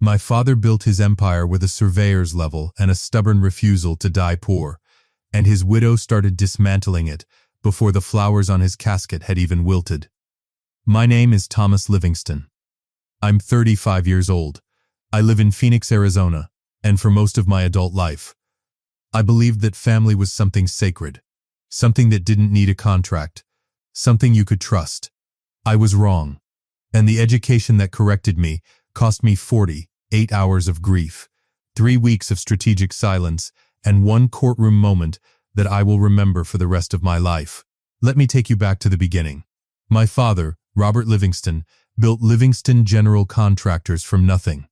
My father built his empire with a surveyor's level and a stubborn refusal to die poor, and his widow started dismantling it before the flowers on his casket had even wilted. My name is Thomas Livingston. I'm 35 years old. I live in Phoenix, Arizona, and for most of my adult life, I believed that family was something sacred, something that didn't need a contract, something you could trust. I was wrong, and the education that corrected me cost me 48 hours of grief, 3 weeks of strategic silence, and one courtroom moment that I will remember for the rest of my life. Let me take you back to the beginning. My father, Robert Livingston, built Livingston General Contractors from nothing.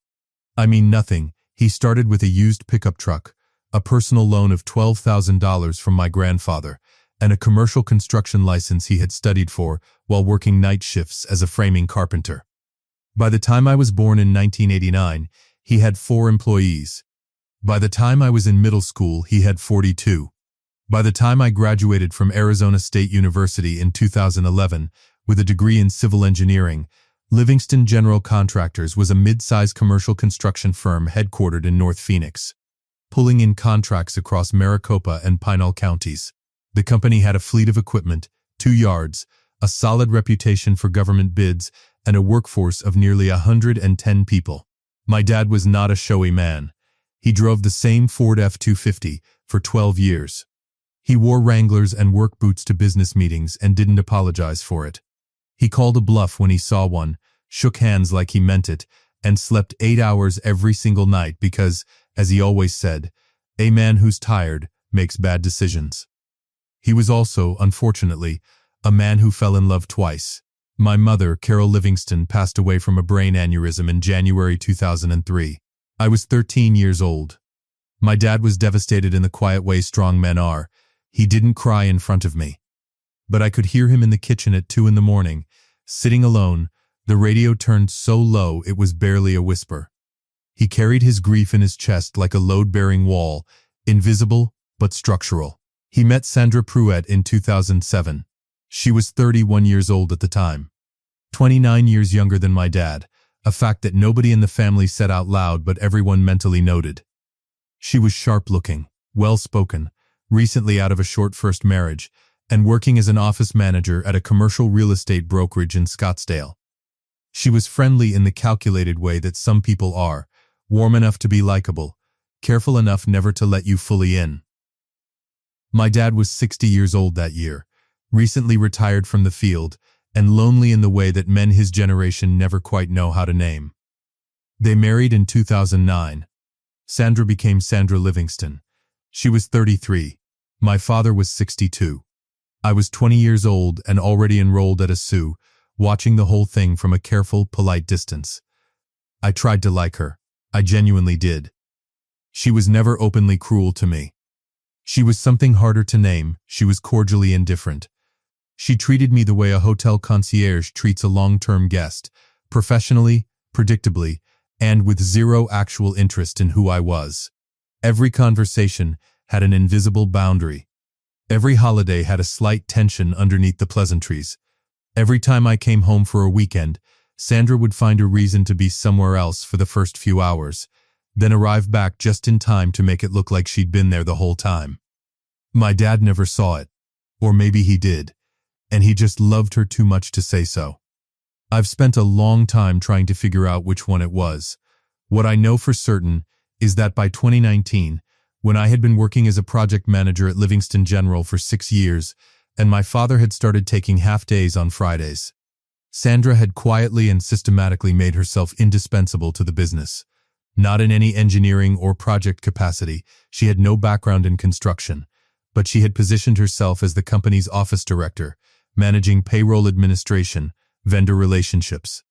I mean nothing. He started with a used pickup truck, a personal loan of $12,000 from my grandfather, and a commercial construction license he had studied for while working night shifts as a framing carpenter. By the time I was born in 1989, he had 4 employees. By the time I was in middle school, he had 42. By the time I graduated from Arizona State University in 2011 with a degree in civil engineering, Livingston General Contractors was a mid-size commercial construction firm headquartered in North Phoenix, pulling in contracts across Maricopa and Pinal counties. The company had a fleet of equipment, 2 yards, a solid reputation for government bids, and a workforce of nearly 110 people. My dad was not a showy man. He drove the same Ford F-250 for 12 years. He wore Wranglers and work boots to business meetings and didn't apologize for it. He called a bluff when he saw one, shook hands like he meant it, and slept 8 hours every single night because, as he always said, a man who's tired makes bad decisions. He was also, unfortunately, a man who fell in love twice. My mother, Carol Livingston, passed away from a brain aneurysm in January 2003. I was 13 years old. My dad was devastated in the quiet way strong men are. He didn't cry in front of me. But I could hear him in the kitchen at 2 in the morning, sitting alone, the radio turned so low it was barely a whisper. He carried his grief in his chest like a load-bearing wall, invisible but structural. He met Sandra Pruitt in 2007. She was 31 years old at the time, 29 years younger than my dad, a fact that nobody in the family said out loud but everyone mentally noted. She was sharp-looking, well-spoken, recently out of a short first marriage, and working as an office manager at a commercial real estate brokerage in Scottsdale. She was friendly in the calculated way that some people are, warm enough to be likable, careful enough never to let you fully in. My dad was 60 years old that year, recently retired from the field, and lonely in the way that men his generation never quite know how to name. They married in 2009. Sandra became Sandra Livingston. She was 33. My father was 62. I was 20 years old and already enrolled at a SU, watching the whole thing from a careful, polite distance. I tried to like her. I genuinely did. She was never openly cruel to me. She was something harder to name. She was cordially indifferent. She treated me the way a hotel concierge treats a long-term guest, professionally, predictably, and with zero actual interest in who I was. Every conversation had an invisible boundary. Every holiday had a slight tension underneath the pleasantries. Every time I came home for a weekend, Sandra would find a reason to be somewhere else for the first few hours, then arrive back just in time to make it look like she'd been there the whole time. My dad never saw it, or maybe he did, and he just loved her too much to say so. I've spent a long time trying to figure out which one it was. What I know for certain is that by 2019, when I had been working as a project manager at Livingston General for 6 years, and my father had started taking half-days on Fridays, Sandra had quietly and systematically made herself indispensable to the business. Not in any engineering or project capacity, she had no background in construction, but she had positioned herself as the company's office director, managing payroll administration, vendor relationships,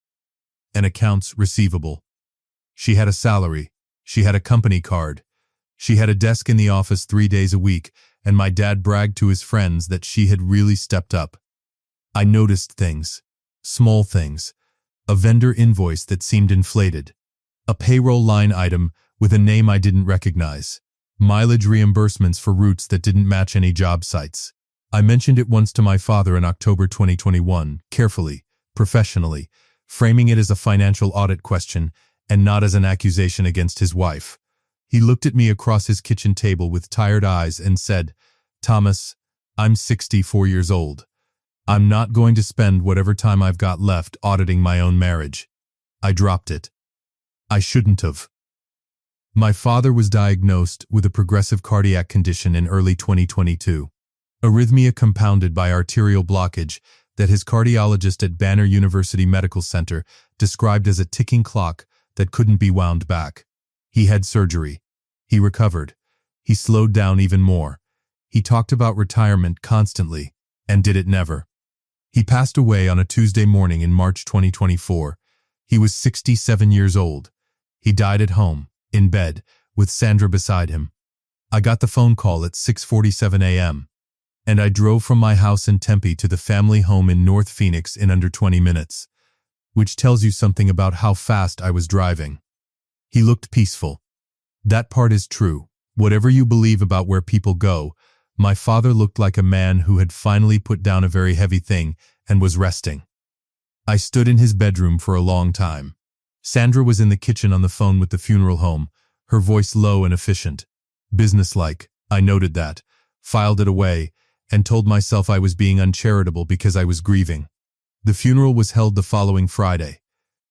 and accounts receivable. She had a salary, she had a company card, she had a desk in the office 3 days a week, and my dad bragged to his friends that she had really stepped up. I noticed things, small things, a vendor invoice that seemed inflated, a payroll line item with a name I didn't recognize, mileage reimbursements for routes that didn't match any job sites. I mentioned it once to my father in October 2021, carefully, professionally, framing it as a financial audit question, and not as an accusation against his wife. He looked at me across his kitchen table with tired eyes and said, "Thomas, I'm 64 years old. I'm not going to spend whatever time I've got left auditing my own marriage." I dropped it. I shouldn't have. My father was diagnosed with a progressive cardiac condition in early 2022. Arrhythmia compounded by arterial blockage that his cardiologist at Banner University Medical Center described as a ticking clock that couldn't be wound back. He had surgery. He recovered. He slowed down even more. He talked about retirement constantly, and did it never. He passed away on a Tuesday morning in March 2024. He was 67 years old. He died at home, in bed, with Sandra beside him. I got the phone call at 6:47 a.m., and I drove from my house in Tempe to the family home in North Phoenix in under 20 minutes, which tells you something about how fast I was driving. He looked peaceful. That part is true. Whatever you believe about where people go, my father looked like a man who had finally put down a very heavy thing and was resting. I stood in his bedroom for a long time. Sandra was in the kitchen on the phone with the funeral home, her voice low and efficient. Businesslike, I noted that, filed it away, and told myself I was being uncharitable because I was grieving. The funeral was held the following Friday.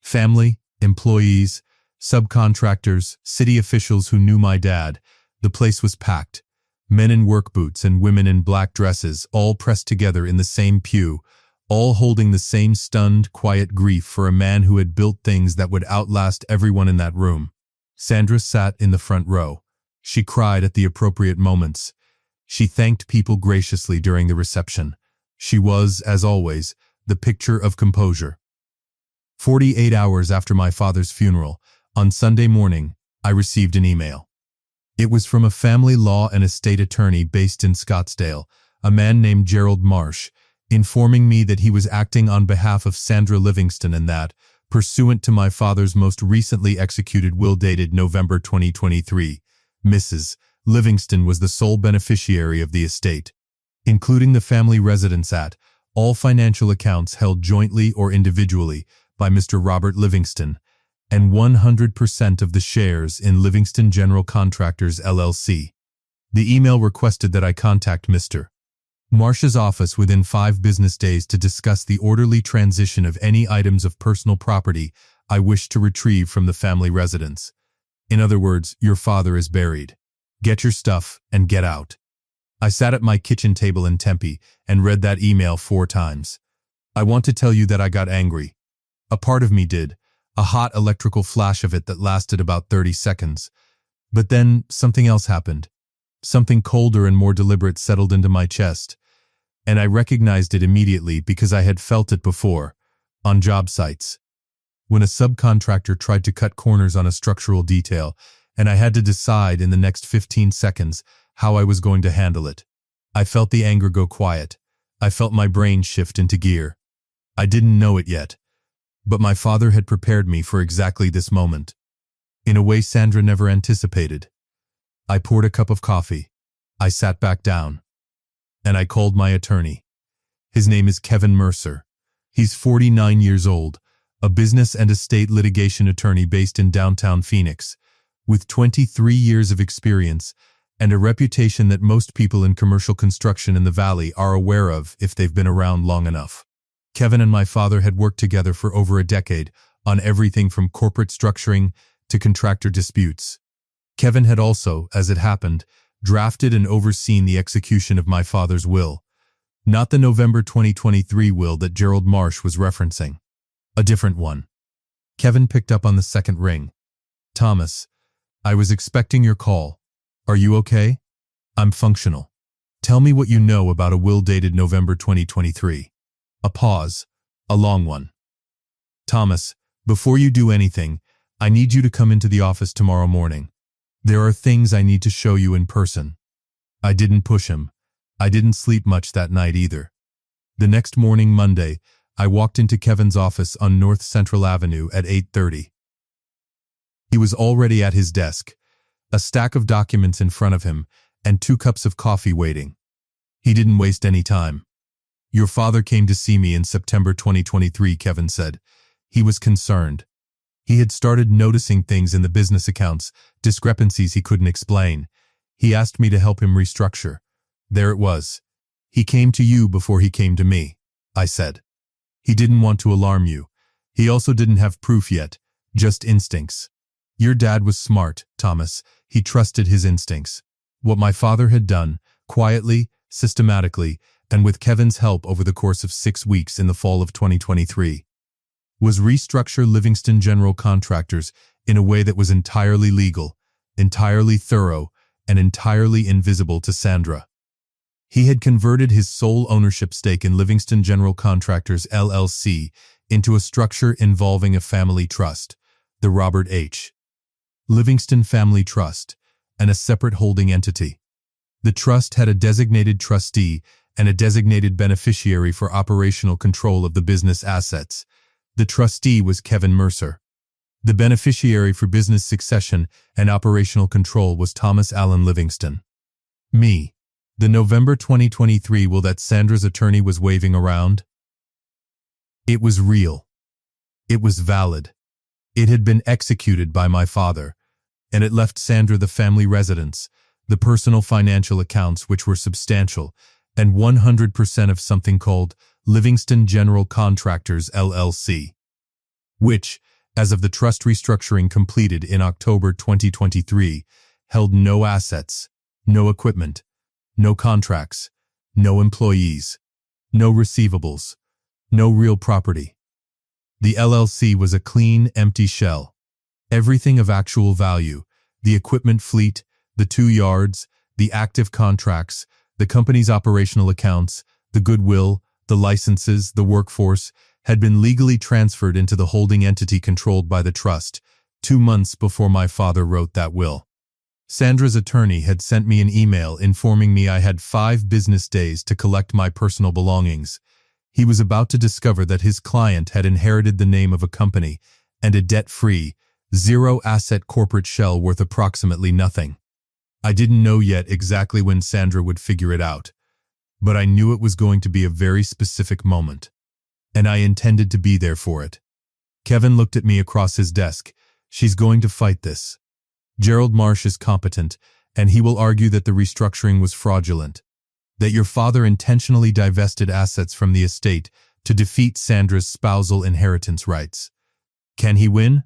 Family, employees, subcontractors, city officials who knew my dad. The place was packed. Men in work boots and women in black dresses, all pressed together in the same pew, all holding the same stunned, quiet grief for a man who had built things that would outlast everyone in that room. Sandra sat in the front row. She cried at the appropriate moments. She thanked people graciously during the reception. She was, as always, the picture of composure. 48 hours after my father's funeral, on Sunday morning, I received an email. It was from a family law and estate attorney based in Scottsdale, a man named Gerald Marsh, informing me that he was acting on behalf of Sandra Livingston and that, pursuant to my father's most recently executed will dated November 2023, Mrs. Livingston was the sole beneficiary of the estate, including the family residence at, all financial accounts held jointly or individually by Mr. Robert Livingston, and 100% of the shares in Livingston General Contractors LLC. The email requested that I contact Mr. Marsh's office within 5 business days to discuss the orderly transition of any items of personal property I wish to retrieve from the family residence. In other words, your father is buried. Get your stuff and get out. I sat at my kitchen table in Tempe and read that email 4 times. I want to tell you that I got angry. A part of me did, a hot electrical flash of it that lasted about 30 seconds. But then something else happened. Something colder and more deliberate settled into my chest, and I recognized it immediately because I had felt it before, on job sites. When a subcontractor tried to cut corners on a structural detail, and I had to decide in the next 15 seconds how I was going to handle it. I felt the anger go quiet. I felt my brain shift into gear. I didn't know it yet, but my father had prepared me for exactly this moment, in a way Sandra never anticipated. I poured a cup of coffee. I sat back down. And I called my attorney. His name is Kevin Mercer. He's 49 years old, a business and estate litigation attorney based in downtown Phoenix, with 23 years of experience and a reputation that most people in commercial construction in the Valley are aware of if they've been around long enough. Kevin and my father had worked together for over a decade on everything from corporate structuring to contractor disputes. Kevin had also, as it happened, drafted and overseen the execution of my father's will, not the November 2023 will that Gerald Marsh was referencing. A different one. Kevin picked up on the second ring. "Thomas, I was expecting your call. Are you okay?" "I'm functional. Tell me what you know about a will dated November 2023. A pause. A long one. "Thomas, before you do anything, I need you to come into the office tomorrow morning. There are things I need to show you in person." I didn't push him. I didn't sleep much that night either. The next morning, Monday, I walked into Kevin's office on North Central Avenue at 8:30. He was already at his desk, a stack of documents in front of him, and 2 cups of coffee waiting. He didn't waste any time. "Your father came to see me in September 2023, Kevin said. He was concerned. He had started noticing things in the business accounts, discrepancies he couldn't explain. He asked me to help him restructure. There it was. He came to you before he came to me, I said. He didn't want to alarm you. He also didn't have proof yet, just instincts. Your dad was smart, Thomas. He trusted his instincts. What my father had done, quietly, systematically, and with Kevin's help over the course of 6 weeks in the fall of 2023, was restructure Livingston General Contractors in a way that was entirely legal, entirely thorough, and entirely invisible to Sandra. He had converted his sole ownership stake in Livingston General Contractors LLC into a structure involving a family trust, the Robert H. Livingston Family Trust, and a separate holding entity. The trust had a designated trustee and a designated beneficiary for operational control of the business assets. The trustee was Kevin Mercer. The beneficiary for business succession and operational control was Thomas Allen Livingston. Me. The November 2023 will that Sandra's attorney was waving around? It was real. It was valid. It had been executed by my father, and it left Sandra the family residence, the personal financial accounts which were substantial, and 100% of something called Livingston General Contractors LLC, which, as of the trust restructuring completed in October 2023, held no assets, no equipment, no contracts, no employees, no receivables, no real property. The LLC was a clean, empty shell. Everything of actual value, the equipment fleet, the 2 yards, the active contracts, the company's operational accounts, the goodwill, the licenses, the workforce, had been legally transferred into the holding entity controlled by the trust 2 months before my father wrote that will. Sandra's attorney had sent me an email informing me I had 5 business days to collect my personal belongings. He was about to discover that his client had inherited the name of a company and a debt-free, zero-asset corporate shell worth approximately nothing. I didn't know yet exactly when Sandra would figure it out, but I knew it was going to be a very specific moment, and I intended to be there for it. Kevin looked at me across his desk. She's going to fight this. Gerald Marsh is competent, and he will argue that the restructuring was fraudulent, that your father intentionally divested assets from the estate to defeat Sandra's spousal inheritance rights. Can he win?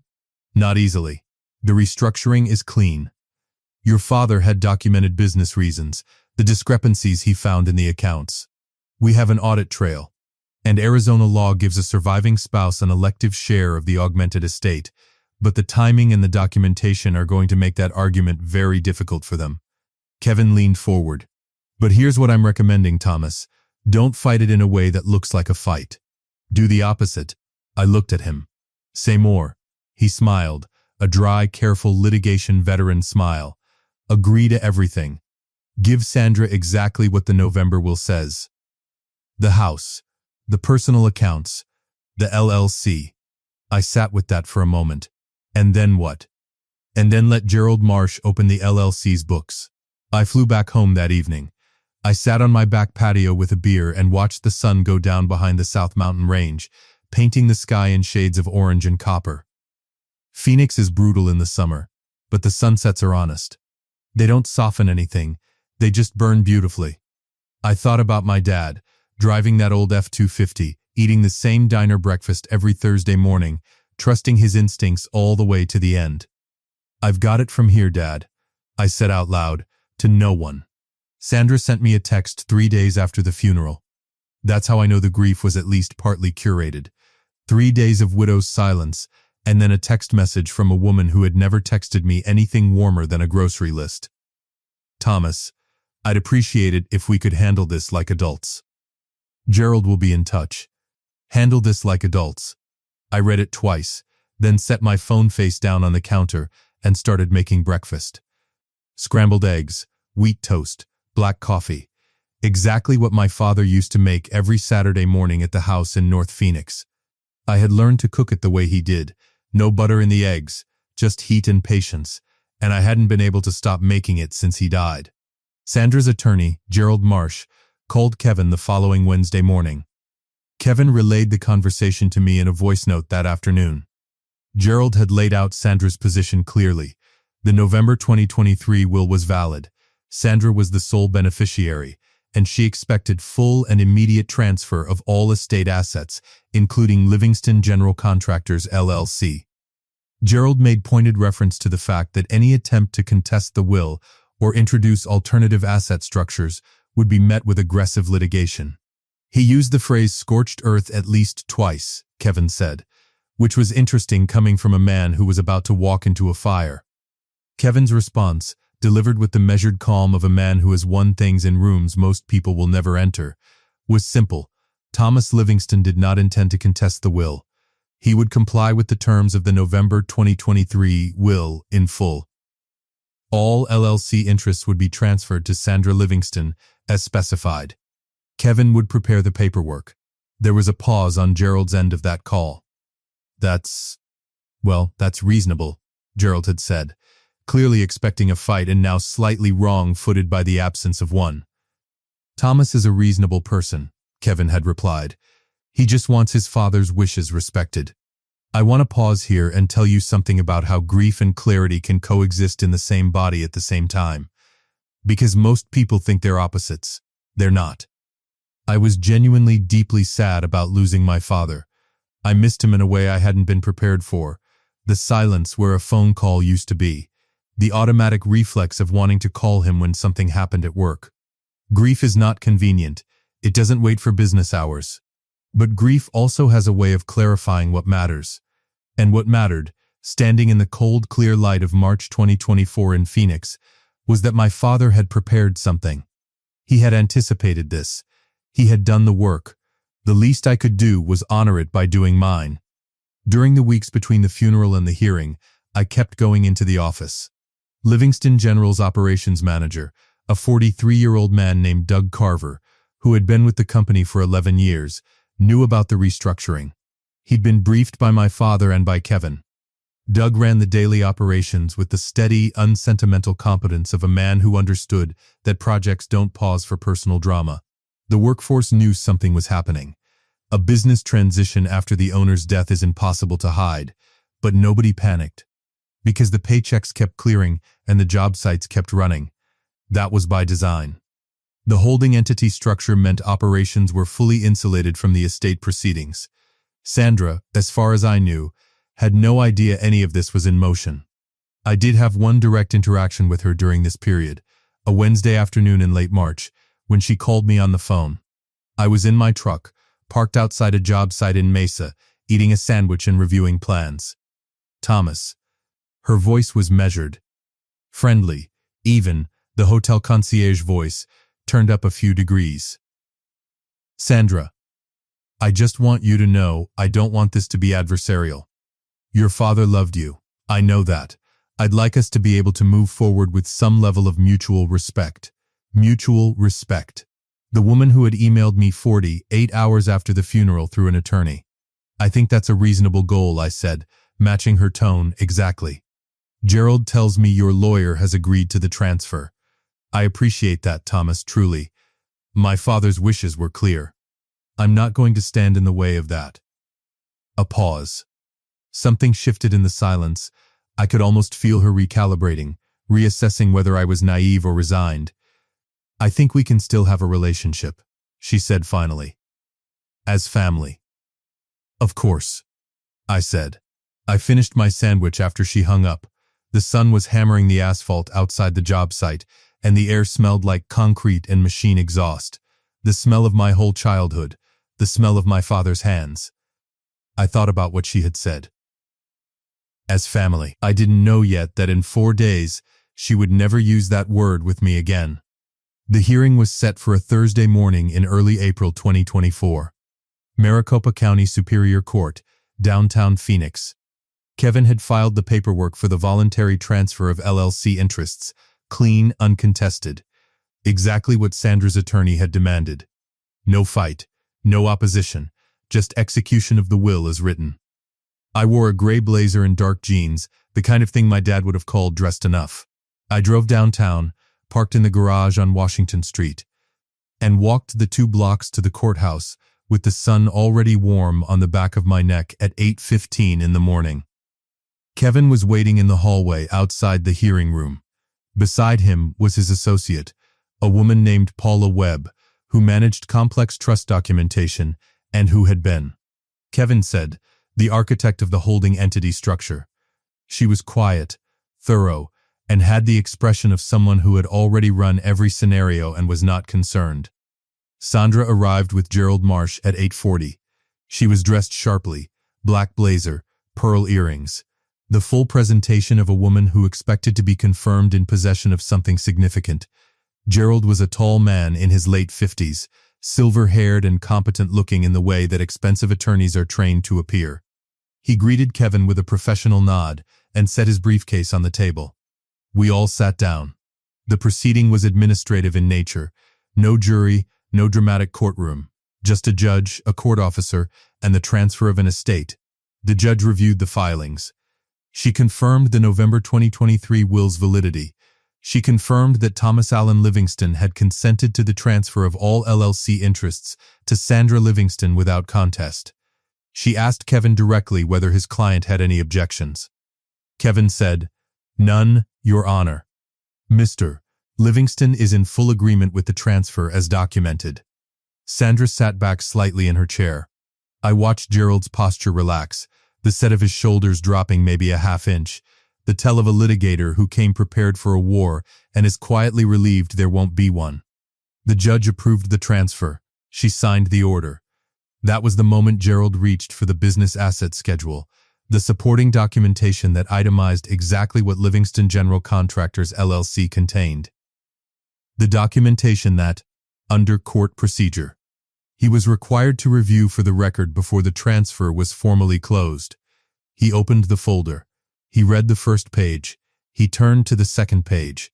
Not easily. The restructuring is clean. Your father had documented business reasons, the discrepancies he found in the accounts. We have an audit trail, and Arizona law gives a surviving spouse an elective share of the augmented estate, but the timing and the documentation are going to make that argument very difficult for them. Kevin leaned forward. But here's what I'm recommending, Thomas. Don't fight it in a way that looks like a fight. Do the opposite. I looked at him. Say more. He smiled, a dry, careful litigation veteran smile. Agree to everything. Give Sandra exactly what the November will says. The house, the personal accounts, the LLC. I sat with that for a moment. And then what? And then let Gerald Marsh open the LLC's books. I flew back home that evening. I sat on my back patio with a beer and watched the sun go down behind the South Mountain Range, painting the sky in shades of orange and copper. Phoenix is brutal in the summer, but the sunsets are honest. They don't soften anything, they just burn beautifully. I thought about my dad, driving that old F-250, eating the same diner breakfast every Thursday morning, trusting his instincts all the way to the end. I've got it from here, Dad, I said out loud, to no one. Sandra sent me a text 3 days after the funeral. That's how I know the grief was at least partly curated. 3 days of widow's silence, and then a text message from a woman who had never texted me anything warmer than a grocery list. Thomas, I'd appreciate it if we could handle this like adults. Gerald will be in touch. Handle this like adults. I read it twice, then set my phone face down on the counter and started making breakfast. Scrambled eggs, wheat toast, black coffee. Exactly what my father used to make every Saturday morning at the house in North Phoenix. I had learned to cook it the way he did. No butter in the eggs, just heat and patience, and I hadn't been able to stop making it since he died. Sandra's attorney, Gerald Marsh, called Kevin the following Wednesday morning. Kevin relayed the conversation to me in a voice note that afternoon. Gerald had laid out Sandra's position clearly. The November 2023 will was valid. Sandra was the sole beneficiary, and she expected full and immediate transfer of all estate assets, including Livingston General Contractors LLC. Gerald made pointed reference to the fact that any attempt to contest the will or introduce alternative asset structures would be met with aggressive litigation. He used the phrase scorched earth at least twice, Kevin said, which was interesting coming from a man who was about to walk into a fire. Kevin's response, delivered with the measured calm of a man who has won things in rooms most people will never enter, was simple. Thomas Livingston did not intend to contest the will. He would comply with the terms of the November 2023 will in full. All LLC interests would be transferred to Sandra Livingston, as specified. Kevin would prepare the paperwork. There was a pause on Gerald's end of that call. That's reasonable, Gerald had said, clearly expecting a fight and now slightly wrong-footed by the absence of one. Thomas is a reasonable person, Kevin had replied. He just wants his father's wishes respected. I want to pause here and tell you something about how grief and clarity can coexist in the same body at the same time. Because most people think they're opposites. They're not. I was genuinely deeply sad about losing my father. I missed him in a way I hadn't been prepared for. The silence where a phone call used to be. The automatic reflex of wanting to call him when something happened at work. Grief is not convenient. It doesn't wait for business hours. But grief also has a way of clarifying what matters. And what mattered, standing in the cold, clear light of March 2024 in Phoenix, was that my father had prepared something. He had anticipated this. He had done the work. The least I could do was honor it by doing mine. During the weeks between the funeral and the hearing, I kept going into the office. Livingston General's operations manager, a 43-year-old man named Doug Carver, who had been with the company for 11 years, knew about the restructuring. He'd been briefed by my father and by Kevin. Doug ran the daily operations with the steady, unsentimental competence of a man who understood that projects don't pause for personal drama. The workforce knew something was happening. A business transition after the owner's death is impossible to hide, but nobody panicked. Because the paychecks kept clearing and the job sites kept running. That was by design. The holding entity structure meant operations were fully insulated from the estate proceedings. Sandra, as far as I knew, had no idea any of this was in motion. I did have one direct interaction with her during this period, a Wednesday afternoon in late March, when she called me on the phone. I was in my truck, parked outside a job site in Mesa, eating a sandwich and reviewing plans. Thomas. Her voice was measured. Friendly, even, the hotel concierge voice, turned up a few degrees. Sandra. I just want you to know I don't want this to be adversarial. Your father loved you. I know that. I'd like us to be able to move forward with some level of mutual respect. Mutual respect. The woman who had emailed me 48 hours after the funeral through an attorney. I think that's a reasonable goal, I said, matching her tone exactly. Gerald tells me your lawyer has agreed to the transfer. I appreciate that, Thomas, truly. My father's wishes were clear. I'm not going to stand in the way of that. A pause. Something shifted in the silence. I could almost feel her recalibrating, reassessing whether I was naive or resigned. I think we can still have a relationship, she said finally. As family. Of course, I said. I finished my sandwich after she hung up. The sun was hammering the asphalt outside the job site, and the air smelled like concrete and machine exhaust. The smell of my whole childhood, the smell of my father's hands. I thought about what she had said. As family, I didn't know yet that in 4 days, she would never use that word with me again. The hearing was set for a Thursday morning in early April 2024. Maricopa County Superior Court, downtown Phoenix. Kevin had filed the paperwork for the voluntary transfer of LLC interests, clean, uncontested. Exactly what Sandra's attorney had demanded. No fight, no opposition, just execution of the will as written. I wore a gray blazer and dark jeans, the kind of thing my dad would have called dressed enough. I drove downtown, parked in the garage on Washington Street, and walked the 2 blocks to the courthouse with the sun already warm on the back of my neck at 8:15 in the morning. Kevin was waiting in the hallway outside the hearing room. Beside him was his associate, a woman named Paula Webb, who managed complex trust documentation and who had been, Kevin said, the architect of the holding entity structure. She was quiet, thorough, and had the expression of someone who had already run every scenario and was not concerned. Sandra arrived with Gerald Marsh at 8:40. She was dressed sharply, black blazer, pearl earrings, the full presentation of a woman who expected to be confirmed in possession of something significant. Gerald was a tall man in his late 50s, silver-haired and competent-looking in the way that expensive attorneys are trained to appear. He greeted Kevin with a professional nod and set his briefcase on the table. We all sat down. The proceeding was administrative in nature. No jury, no dramatic courtroom. Just a judge, a court officer, and the transfer of an estate. The judge reviewed the filings. She confirmed the November 2023 will's validity. She confirmed that Thomas Allen Livingston had consented to the transfer of all LLC interests to Sandra Livingston without contest. She asked Kevin directly whether his client had any objections. Kevin said, "None, Your Honor. Mr. Livingston is in full agreement with the transfer as documented." Sandra sat back slightly in her chair. I watched Gerald's posture relax, the set of his shoulders dropping maybe a half-inch, the tell of a litigator who came prepared for a war and is quietly relieved there won't be one. The judge approved the transfer. She signed the order. That was the moment Gerald reached for the business asset schedule, the supporting documentation that itemized exactly what Livingston General Contractors LLC contained. The documentation that, under court procedure, he was required to review for the record before the transfer was formally closed. He opened the folder. He read the first page. He turned to the second page.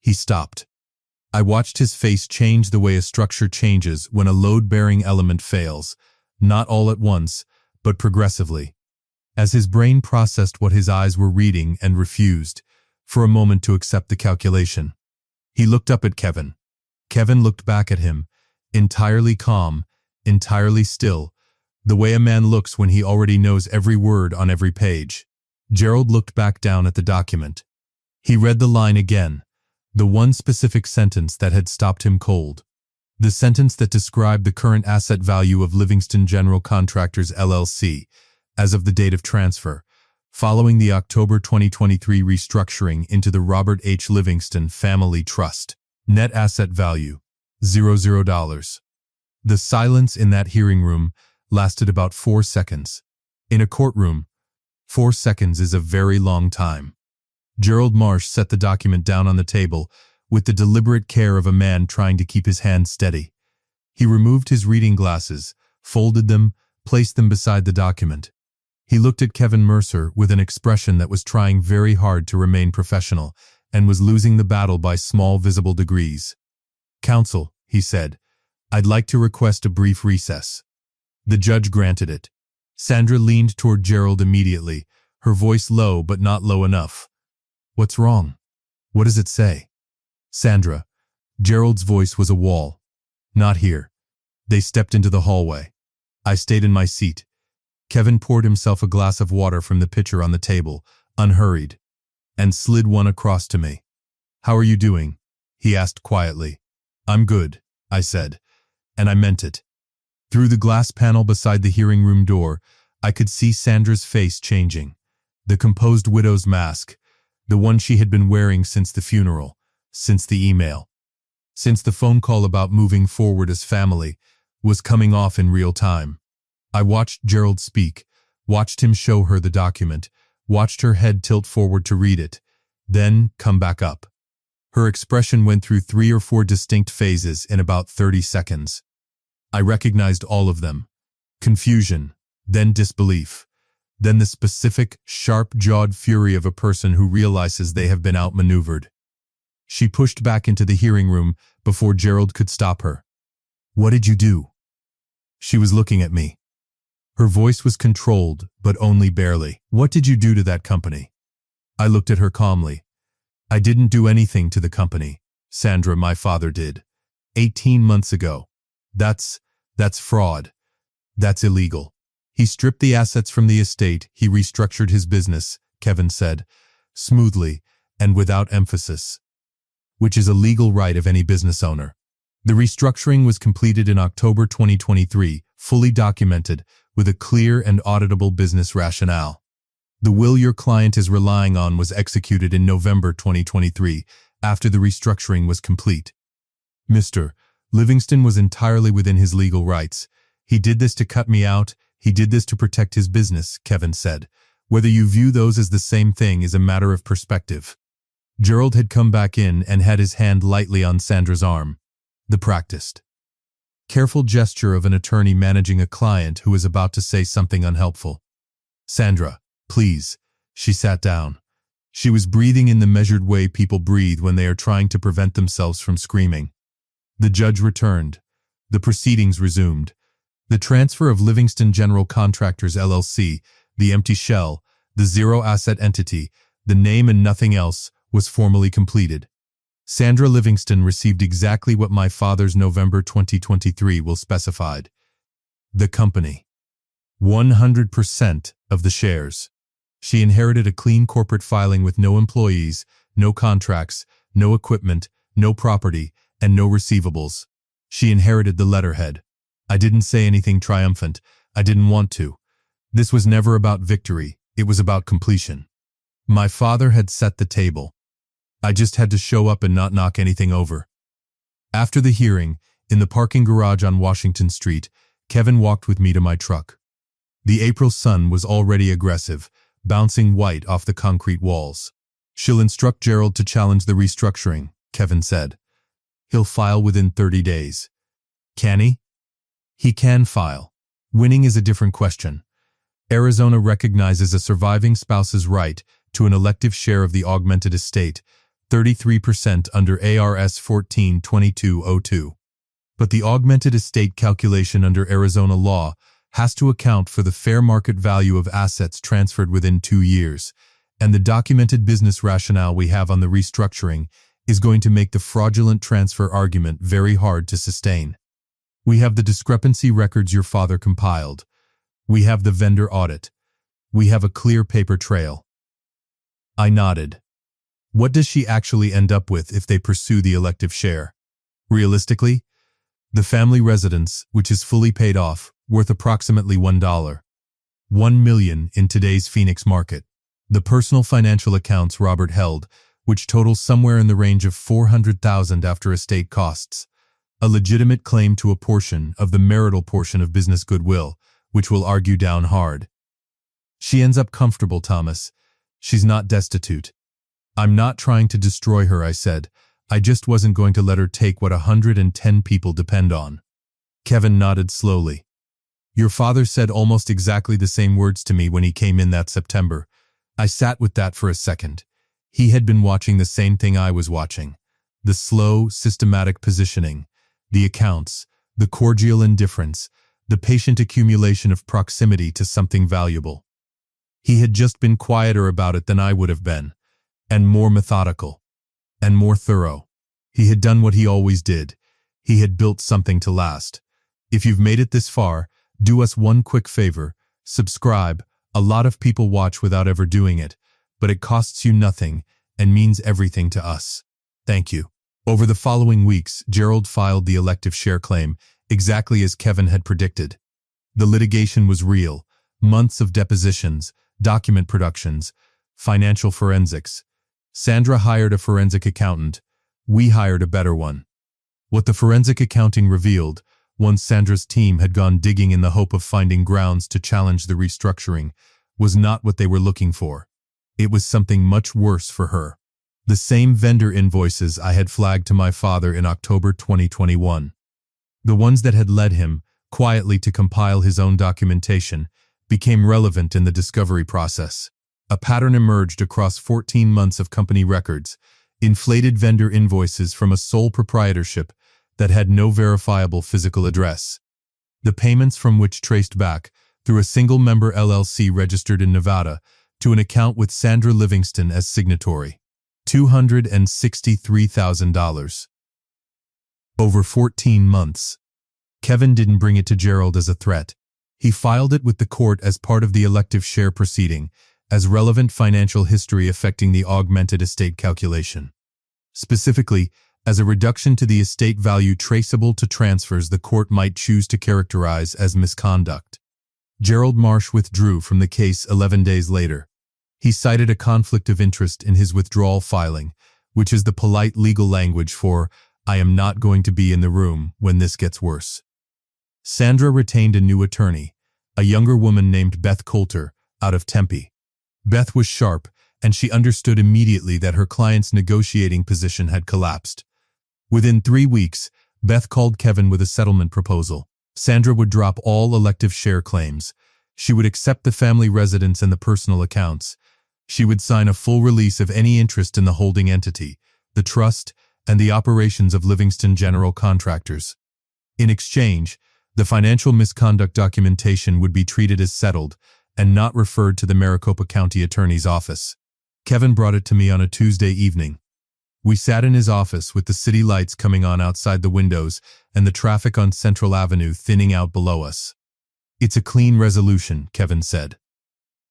He stopped. I watched his face change the way a structure changes when a load-bearing element fails, not all at once, but progressively. As his brain processed what his eyes were reading and refused, for a moment, to accept the calculation. He looked up at Kevin. Kevin looked back at him, entirely calm, entirely still, the way a man looks when he already knows every word on every page. Gerald looked back down at the document. He read the line again, the one specific sentence that had stopped him cold. The sentence that described the current asset value of Livingston General Contractors LLC as of the date of transfer, following the October 2023 restructuring into the Robert H. Livingston Family Trust. Net asset value, $00. The silence in that hearing room lasted about 4 seconds. In a courtroom, 4 seconds is a very long time. Gerald Marsh set the document down on the table with the deliberate care of a man trying to keep his hand steady. He removed his reading glasses, folded them, placed them beside the document. He looked at Kevin Mercer with an expression that was trying very hard to remain professional and was losing the battle by small visible degrees. "Counsel," he said, "I'd like to request a brief recess." The judge granted it. Sandra leaned toward Gerald immediately, her voice low but not low enough. "What's wrong? What does it say?" "Sandra." Gerald's voice was a wall. "Not here." They stepped into the hallway. I stayed in my seat. Kevin poured himself a glass of water from the pitcher on the table, unhurried, and slid one across to me. "How are you doing?" he asked quietly. "I'm good," I said, and I meant it. Through the glass panel beside the hearing room door, I could see Sandra's face changing. The composed widow's mask, the one she had been wearing since the funeral, since the email, since the phone call about moving forward as family, was coming off in real time. I watched Gerald speak, watched him show her the document, watched her head tilt forward to read it, then come back up. Her expression went through 3 or 4 distinct phases in about 30 seconds. I recognized all of them. Confusion, then disbelief, then the specific, sharp-jawed fury of a person who realizes they have been outmaneuvered. She pushed back into the hearing room before Gerald could stop her. "What did you do?" She was looking at me. Her voice was controlled, but only barely. "What did you do to that company?" I looked at her calmly. "I didn't do anything to the company. Sandra, my father did. 18 months ago. That's fraud. That's illegal. He stripped the assets from the estate, he restructured his business, Kevin said, smoothly and without emphasis, which is a legal right of any business owner. The restructuring was completed in October 2023, fully documented, with a clear and auditable business rationale. The will your client is relying on was executed in November 2023, after the restructuring was complete. Mr. Livingston was entirely within his legal rights. He did this to cut me out. He did this to protect his business, Kevin said. Whether you view those as the same thing is a matter of perspective. Gerald had come back in and had his hand lightly on Sandra's arm. The practiced, careful gesture of an attorney managing a client who is about to say something unhelpful. Sandra, please. She sat down. She was breathing in the measured way people breathe when they are trying to prevent themselves from screaming. The judge returned. The proceedings resumed. The transfer of Livingston General Contractors LLC, the empty shell, the zero-asset entity, the name and nothing else, was formally completed. Sandra Livingston received exactly what my father's November 2023 will specified. The company. 100% of the shares. She inherited a clean corporate filing with no employees, no contracts, no equipment, no property, and no receivables. She inherited the letterhead. I didn't say anything triumphant. I didn't want to. This was never about victory. It was about completion. My father had set the table. I just had to show up and not knock anything over. After the hearing, in the parking garage on Washington Street, Kevin walked with me to my truck. The April sun was already aggressive, bouncing white off the concrete walls. She'll instruct Gerald to challenge the restructuring, Kevin said. He'll file within 30 days. Can he? He can file. Winning is a different question. Arizona recognizes a surviving spouse's right to an elective share of the augmented estate, 33% under ARS 14-2202. But the augmented estate calculation under Arizona law has to account for the fair market value of assets transferred within 2 years, and the documented business rationale we have on the restructuring is going to make the fraudulent transfer argument very hard to sustain. We have the discrepancy records your father compiled. We have the vendor audit. We have a clear paper trail. I nodded. What does she actually end up with if they pursue the elective share? Realistically, the family residence, which is fully paid off, worth approximately $1. $1 million in today's Phoenix market. The personal financial accounts Robert held, which totals somewhere in the range of $400,000 after estate costs. A legitimate claim to a portion of the marital portion of business goodwill, which will argue down hard. She ends up comfortable, Thomas. She's not destitute. I'm not trying to destroy her, I said. I just wasn't going to let her take what 110 people depend on. Kevin nodded slowly. Your father said almost exactly the same words to me when he came in that September. I sat with that for a second. He had been watching the same thing I was watching. The slow, systematic positioning, the accounts, the cordial indifference, the patient accumulation of proximity to something valuable. He had just been quieter about it than I would have been, and more methodical, and more thorough. He had done what he always did. He had built something to last. If you've made it this far, do us one quick favor. Subscribe. A lot of people watch without ever doing it, but it costs you nothing and means everything to us. Thank you. Over the following weeks, Gerald filed the elective share claim, exactly as Kevin had predicted. The litigation was real. Months of depositions, document productions, financial forensics. Sandra hired a forensic accountant. We hired a better one. What the forensic accounting revealed, once Sandra's team had gone digging in the hope of finding grounds to challenge the restructuring, was not what they were looking for. It was something much worse for her. The same vendor invoices I had flagged to my father in October 2021. The ones that had led him, quietly to compile his own documentation, became relevant in the discovery process. A pattern emerged across 14 months of company records, inflated vendor invoices from a sole proprietorship that had no verifiable physical address. The payments from which traced back, through a single-member LLC registered in Nevada, to an account with Sandra Livingston as signatory. $263,000. Over 14 months. Kevin didn't bring it to Gerald as a threat. He filed it with the court as part of the elective share proceeding, as relevant financial history affecting the augmented estate calculation. Specifically, as a reduction to the estate value traceable to transfers the court might choose to characterize as misconduct. Gerald Marsh withdrew from the case 11 days later. He cited a conflict of interest in his withdrawal filing, which is the polite legal language for, "I am not going to be in the room when this gets worse." Sandra retained a new attorney, a younger woman named Beth Coulter, out of Tempe. Beth was sharp, and she understood immediately that her client's negotiating position had collapsed. Within 3 weeks, Beth called Kevin with a settlement proposal. Sandra would drop all elective share claims. She would accept the family residence and the personal accounts. She would sign a full release of any interest in the holding entity, the trust, and the operations of Livingston General Contractors. In exchange, the financial misconduct documentation would be treated as settled and not referred to the Maricopa County Attorney's office. Kevin brought it to me on a Tuesday evening. We sat in his office with the city lights coming on outside the windows and the traffic on Central Avenue thinning out below us. "It's a clean resolution," Kevin said.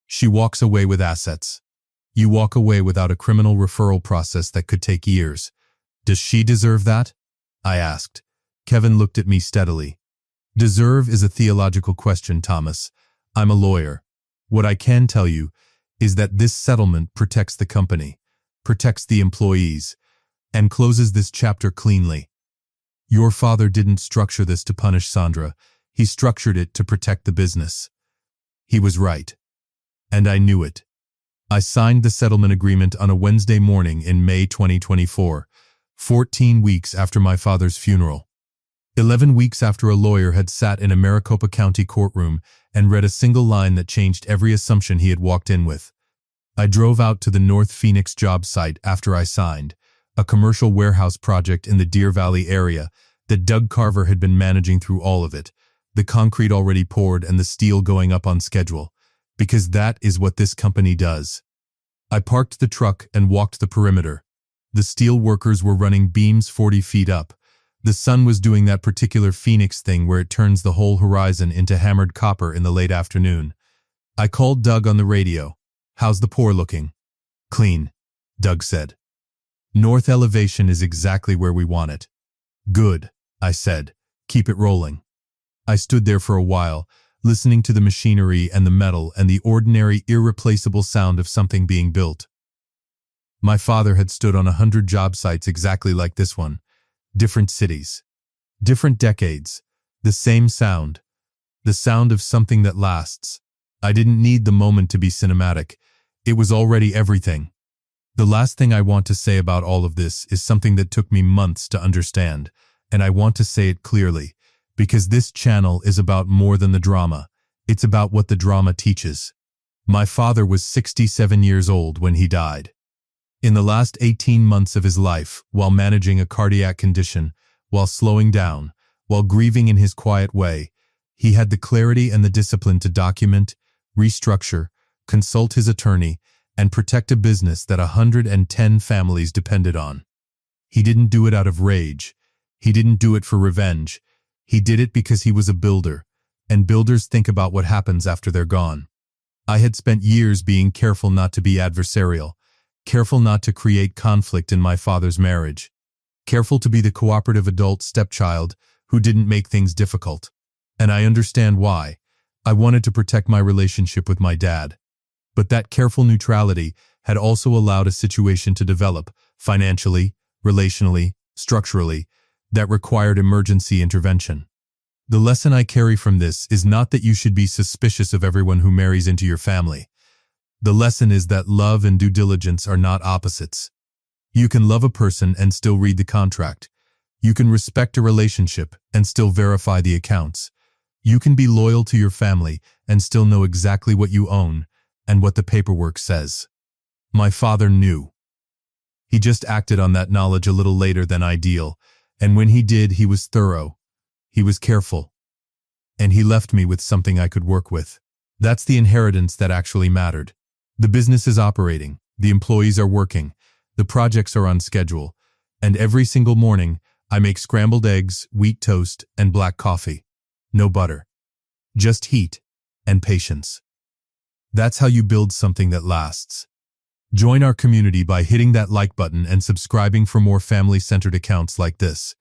"She walks away with assets. You walk away without a criminal referral process that could take years. Does she deserve that?" I asked. Kevin looked at me steadily. "Deserve is a theological question, Thomas. I'm a lawyer. What I can tell you is that this settlement protects the company, protects the employees, and closes this chapter cleanly. Your father didn't structure this to punish Sandra. He structured it to protect the business. He was right. And I knew it." I signed the settlement agreement on a Wednesday morning in May 2024, 14 weeks after my father's funeral. 11 weeks after a lawyer had sat in a Maricopa County courtroom and read a single line that changed every assumption he had walked in with. I drove out to the North Phoenix job site after I signed, a commercial warehouse project in the Deer Valley area that Doug Carver had been managing through all of it, the concrete already poured and the steel going up on schedule, because that is what this company does. I parked the truck and walked the perimeter. The steel workers were running beams 40 feet up. The sun was doing that particular Phoenix thing where it turns the whole horizon into hammered copper in the late afternoon. I called Doug on the radio. "How's the pour looking?" "Clean," Doug said. "North elevation is exactly where we want it." "Good," I said. "Keep it rolling." I stood there for a while, listening to the machinery and the metal and the ordinary, irreplaceable sound of something being built. My father had stood on 100 job sites exactly like this one. Different cities, different decades, the same sound, the sound of something that lasts. I didn't need the moment to be cinematic. It was already everything. The last thing I want to say about all of this is something that took me months to understand, and I want to say it clearly, because this channel is about more than the drama. It's about what the drama teaches. My father was 67 years old when he died. In the last 18 months of his life, while managing a cardiac condition, while slowing down, while grieving in his quiet way, he had the clarity and the discipline to document, restructure, consult his attorney, and protect a business that 110 families depended on. He didn't do it out of rage. He didn't do it for revenge. He did it because he was a builder, and builders think about what happens after they're gone. I had spent years being careful not to be adversarial, careful not to create conflict in my father's marriage, careful to be the cooperative adult stepchild who didn't make things difficult. And I understand why. I wanted to protect my relationship with my dad. But that careful neutrality had also allowed a situation to develop, financially, relationally, structurally, that required emergency intervention. The lesson I carry from this is not that you should be suspicious of everyone who marries into your family. The lesson is that love and due diligence are not opposites. You can love a person and still read the contract. You can respect a relationship and still verify the accounts. You can be loyal to your family and still know exactly what you own and what the paperwork says. My father knew. He just acted on that knowledge a little later than ideal, and when he did, he was thorough. He was careful. And he left me with something I could work with. That's the inheritance that actually mattered. The business is operating, the employees are working, the projects are on schedule, and every single morning I make scrambled eggs, wheat toast, and black coffee. No butter. Just heat and patience. That's how you build something that lasts. Join our community by hitting that like button and subscribing for more family-centered accounts like this.